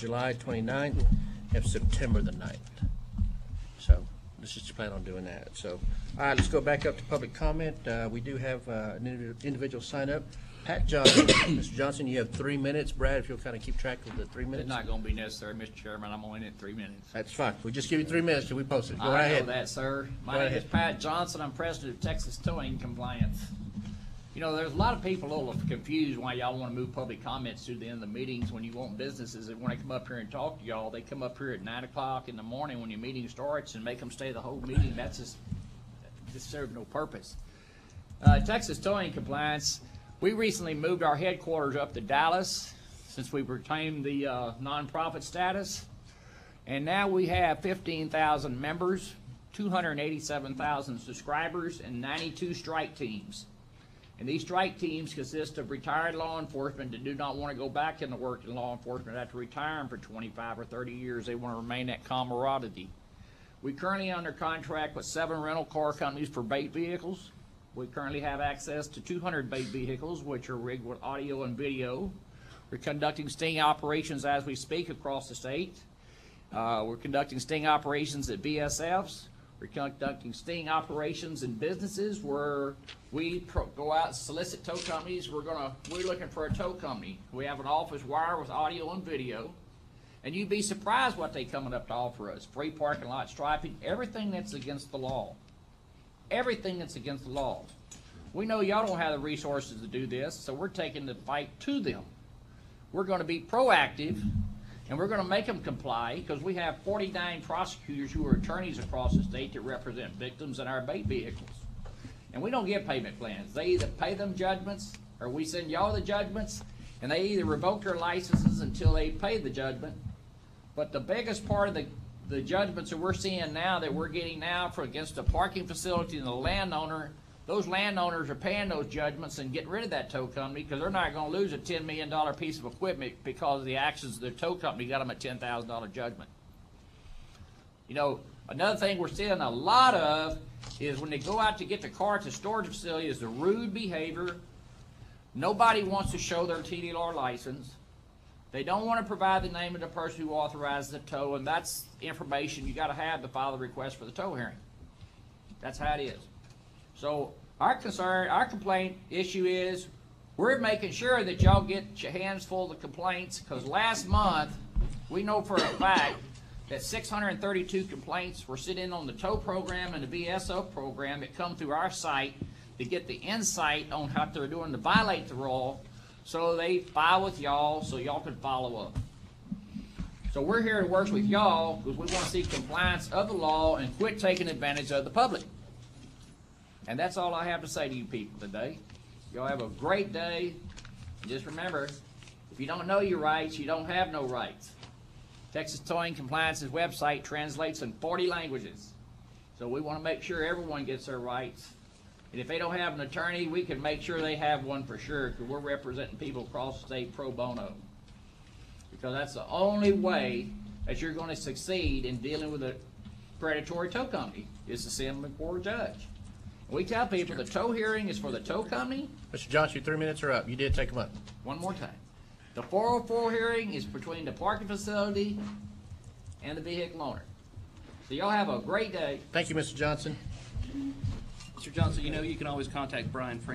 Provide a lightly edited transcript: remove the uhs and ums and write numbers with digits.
July 29th, and September the 9th. So let's just plan on doing that. So, all right, let's go back up to public comment. We do have an individual sign up. Pat Johnson. Mr. Johnson, you have 3 minutes. Brad, if you'll kind of keep track of the 3 minutes. It's not going to be necessary, Mr. Chairman. I'm only in 3 minutes. That's fine. We'll just give you 3 minutes till we post it. Go right I ahead. know that, sir. My Go name ahead. is Pat Johnson. I'm president of Texas Towing Compliance. You know, there's a lot of people a little confused why y'all want to move public comments to the end of the meetings when you want businesses. And when they come up here and talk to y'all, they come up here at 9 o'clock in the morning when your meeting starts and make them stay the whole meeting. That's just serves no purpose. Texas Towing Compliance, we recently moved our headquarters up to Dallas since we retained the nonprofit status. And now we have 15,000 members, 287,000 subscribers, and 92 strike teams. And these strike teams consist of retired law enforcement that do not want to go back into work in law enforcement after retiring for 25 or 30 years. They want to remain that camaraderie. We currently are under contract with 7 rental car companies for bait vehicles. We currently have access to 200 bait vehicles, which are rigged with audio and video. We're conducting sting operations as we speak across the state. We're conducting sting operations at BSFs. We're conducting sting operations in businesses where we go out and solicit tow companies. We're looking for a tow company. We have an office wire with audio and video. And you'd be surprised what they coming up to offer us. Free parking lot striping, everything that's against the law. Everything that's against the law. We know y'all don't have the resources to do this, so we're taking the fight to them. We're going to be proactive, and we're going to make them comply, because we have 49 prosecutors who are attorneys across the state that represent victims in our bait vehicles. And we don't give payment plans. They either pay them judgments, or we send y'all the judgments, and they either revoke their licenses until they pay the judgment. But the biggest part of the judgments that we're seeing now, that we're getting now for against the parking facility and the landowner, those landowners are paying those judgments and getting rid of that tow company because they're not going to lose a $10 million piece of equipment because of the actions of their tow company got them a $10,000 judgment. You know, another thing we're seeing a lot of is when they go out to get the car at the storage facility is the rude behavior. Nobody wants to show their TDLR license. They don't want to provide the name of the person who authorized the tow, and that's information you got to have to file the request for the tow hearing. That's how it is. So our complaint issue is we're making sure that y'all get your hands full of complaints, because last month we know for a fact that 632 complaints were sitting on the tow program and the VSO program that come through our site to get the insight on how they're doing to violate the law. So they file with y'all so y'all can follow up. So we're here to work with y'all because we want to see compliance of the law and quit taking advantage of the public. And that's all I have to say to you people today. Y'all have a great day. And just remember, if you don't know your rights, you don't have no rights. Texas Towing Compliance's website translates in 40 languages. So we want to make sure everyone gets their rights. And if they don't have an attorney, we can make sure they have one for sure, because we're representing people across the state pro bono. Because that's the only way that you're going to succeed in dealing with a predatory tow company, is to send them before a judge. And we tell people the tow hearing is for the tow company. Mr. Johnson, your 3 minutes are up. You did take them up. One more time. The 404 hearing is between the parking facility and the vehicle owner. So y'all have a great day. Thank you, Mr. Johnson. Mr. Johnson, you know you can always contact Brian Frank.